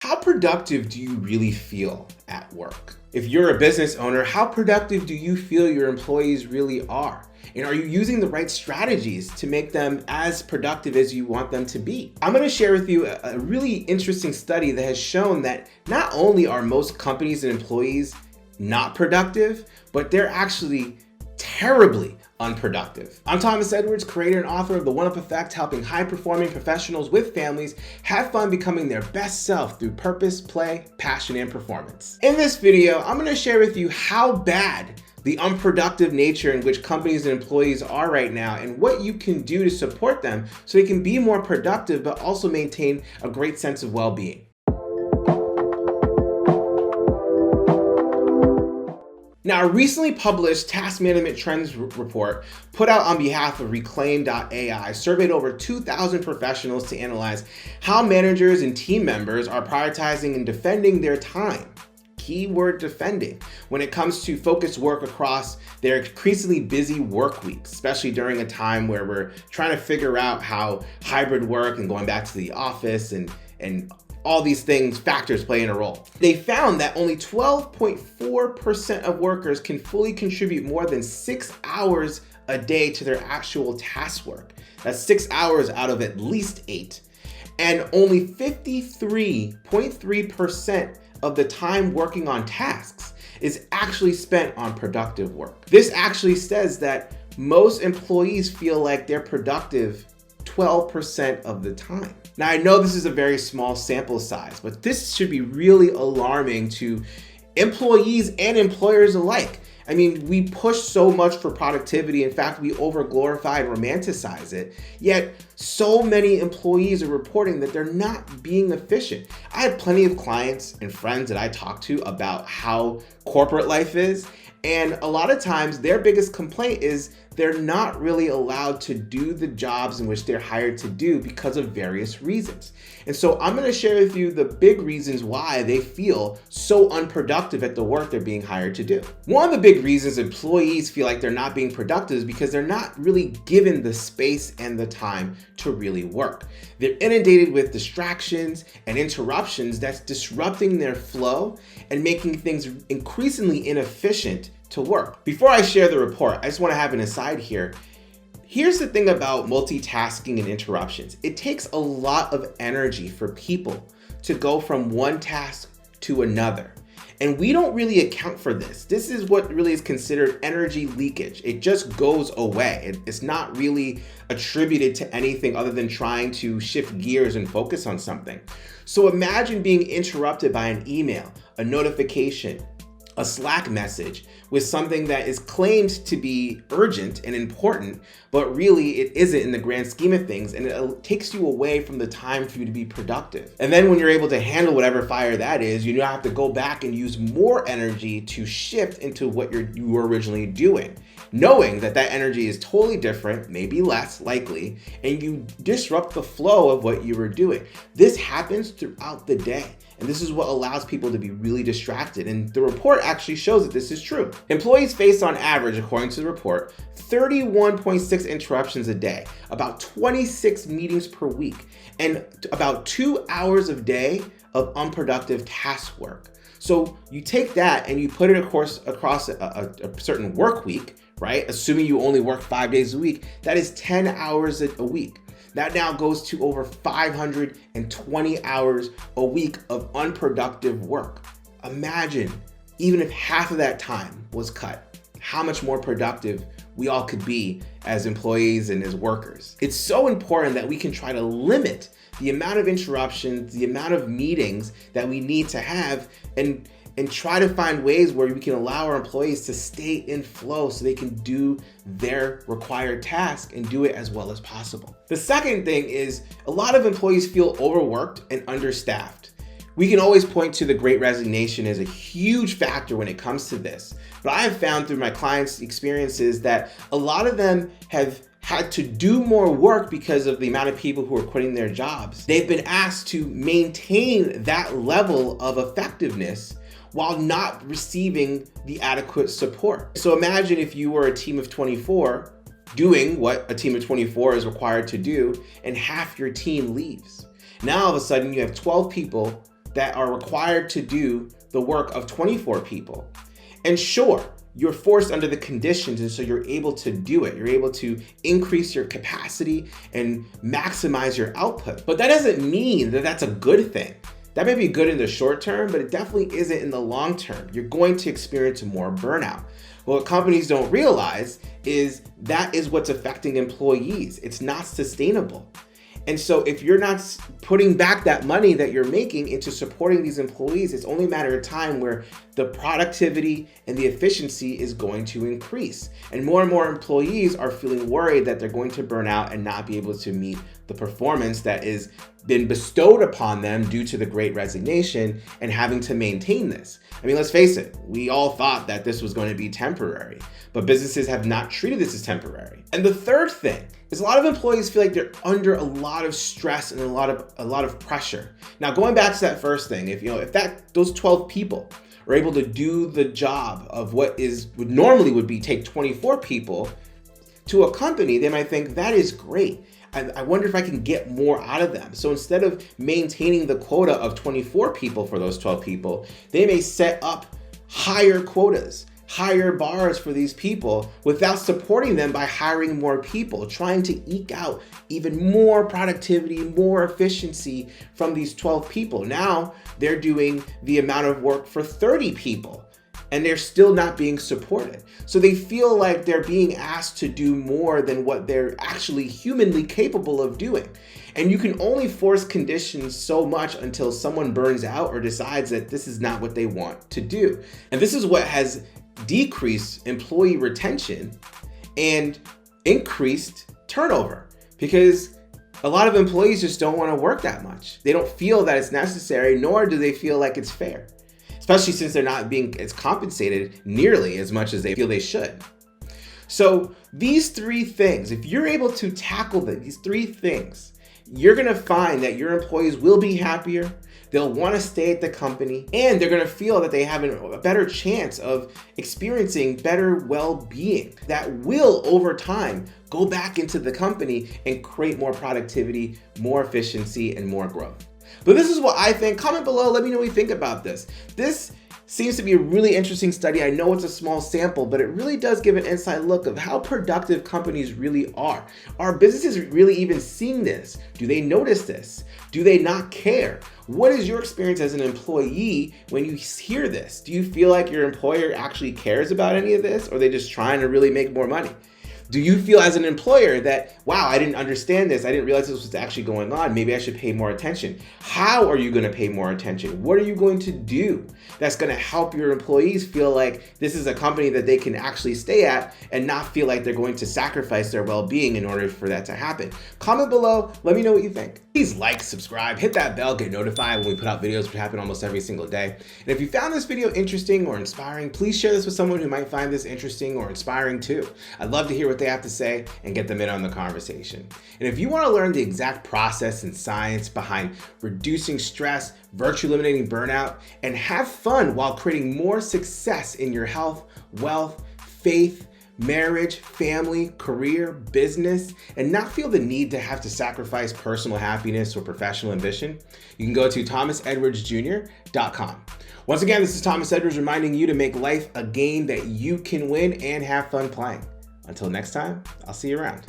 How productive do you really feel at work? If you're a business owner, how productive do you feel your employees really are? And are you using the right strategies to make them as productive as you want them to be? I'm going to share with you a really interesting study that has shown that not only are most companies and employees not productive, but they're actually terribly unproductive. I'm Thomas Edwards, creator and author of The One Up Effect, helping high-performing professionals with families have fun becoming their best self through purpose, play, passion, and performance. In this video, I'm going to share with you how bad the unproductive nature in which companies and employees are right now and what you can do to support them so they can be more productive but also maintain a great sense of well-being. Now, a recently published Task Management Trends report put out on behalf of Reclaim.ai surveyed over 2,000 professionals to analyze how managers and team members are prioritizing and defending their time. Keyword defending when it comes to focused work across their increasingly busy work weeks, especially during a time where we're trying to figure out how hybrid work and going back to the office and all these factors play in a role. They found that only 12.4% of workers can fully contribute more than 6 hours a day to their actual task work. That's 6 hours out of at least 8. And only 53.3% of the time working on tasks is actually spent on productive work. This actually says that most employees feel like they're productive 12% of the time. Now, I know this is a very small sample size, but this should be really alarming to employees and employers alike. I mean, we push so much for productivity. In fact, we over-glorify and romanticize it. Yet, so many employees are reporting that they're not being efficient. I have plenty of clients and friends that I talk to about how corporate life is. And a lot of times their biggest complaint is they're not really allowed to do the jobs in which they're hired to do because of various reasons. And so I'm going to share with you the big reasons why they feel so unproductive at the work they're being hired to do. One of the big reasons employees feel like they're not being productive is because they're not really given the space and the time to really work. They're inundated with distractions and interruptions that's disrupting their flow and making things increasingly inefficient to work. Before I share the report, I just want to have an aside here. Here's the thing about multitasking and interruptions. It takes a lot of energy for people to go from one task to another. And we don't really account for this. This is what really is considered energy leakage. It just goes away. It's not really attributed to anything other than trying to shift gears and focus on something. So imagine being interrupted by an email, a notification, a Slack message with something that is claimed to be urgent and important, but really it isn't in the grand scheme of things, and it takes you away from the time for you to be productive. And then when you're able to handle whatever fire that is, you now have to go back and use more energy to shift into what you were originally doing, knowing that that energy is totally different, maybe less likely, and you disrupt the flow of what you were doing. This happens throughout the day. And this is what allows people to be really distracted. And the report actually shows that this is true. Employees face on average, according to the report, 31.6 interruptions a day, about 26 meetings per week, and about 2 hours a day of unproductive task work. So you take that and you put it across a certain work week, right? Assuming you only work 5 days a week, that is 10 hours a week. That now goes to over 520 hours a week of unproductive work. Imagine, even if half of that time was cut, how much more productive we all could be as employees and as workers. It's so important that we can try to limit the amount of interruptions, the amount of meetings that we need to have, and try to find ways where we can allow our employees to stay in flow so they can do their required task and do it as well as possible. The second thing is a lot of employees feel overworked and understaffed. We can always point to the Great Resignation as a huge factor when it comes to this, but I have found through my clients' experiences that a lot of them have had to do more work because of the amount of people who are quitting their jobs. They've been asked to maintain that level of effectiveness while not receiving the adequate support. So imagine if you were a team of 24 doing what a team of 24 is required to do, and half your team leaves. Now all of a sudden you have 12 people that are required to do the work of 24 people. And sure, you're forced under the conditions, and so you're able to do it. You're able to increase your capacity and maximize your output. But that doesn't mean that that's a good thing. That may be good in the short term, but it definitely isn't in the long term. You're going to experience more burnout. What companies don't realize is that is what's affecting employees. It's not sustainable. And so if you're not putting back that money that you're making into supporting these employees, it's only a matter of time where the productivity and the efficiency is going to increase. And more employees are feeling worried that they're going to burn out and not be able to meet the performance that is been bestowed upon them due to the Great Resignation and having to maintain this. I mean, let's face it, we all thought that this was going to be temporary, but businesses have not treated this as temporary. And the third thing is a lot of employees feel like they're under a lot of stress and a lot of pressure. Now, going back to that first thing, if those 12 people are able to do the job of what would normally take 24 people to a company, they might think that is great. I wonder if I can get more out of them. So instead of maintaining the quota of 24 people for those 12 people, they may set up higher quotas, higher bars for these people without supporting them by hiring more people, trying to eke out even more productivity, more efficiency from these 12 people. Now they're doing the amount of work for 30 people, and they're still not being supported. So they feel like they're being asked to do more than what they're actually humanly capable of doing. And you can only force conditions so much until someone burns out or decides that this is not what they want to do. And this is what has decreased employee retention and increased turnover, because a lot of employees just don't want to work that much. They don't feel that it's necessary, nor do they feel like it's fair, especially since they're not being compensated nearly as much as they feel they should. So these three things, if you're able to tackle these three things, you're gonna find that your employees will be happier, they'll wanna stay at the company, and they're gonna feel that they have a better chance of experiencing better well-being that will, over time, go back into the company and create more productivity, more efficiency, and more growth. But this is what I think. Comment below, let me know what you think about this. This seems to be a really interesting study. I know it's a small sample, but it really does give an inside look of how productive companies really are. Are businesses really even seeing this? Do they notice this? Do they not care? What is your experience as an employee when you hear this? Do you feel like your employer actually cares about any of this, or are they just trying to really make more money? Do you feel as an employer that, wow, I didn't understand this, I didn't realize this was actually going on, maybe I should pay more attention? How are you gonna pay more attention? What are you going to do that's gonna help your employees feel like this is a company that they can actually stay at and not feel like they're going to sacrifice their well-being in order for that to happen? Comment below, let me know what you think. Please like, subscribe, hit that bell, get notified when we put out videos, which happen almost every single day. And if you found this video interesting or inspiring, please share this with someone who might find this interesting or inspiring too. I'd love to hear what they have to say and get them in on the conversation. And if you want to learn the exact process and science behind reducing stress, virtually eliminating burnout, and have fun while creating more success in your health, wealth, faith, marriage, family, career, business, and not feel the need to have to sacrifice personal happiness or professional ambition, you can go to thomasedwardsjr.com. Once again, this is Thomas Edwards reminding you to make life a game that you can win and have fun playing. Until next time, I'll see you around.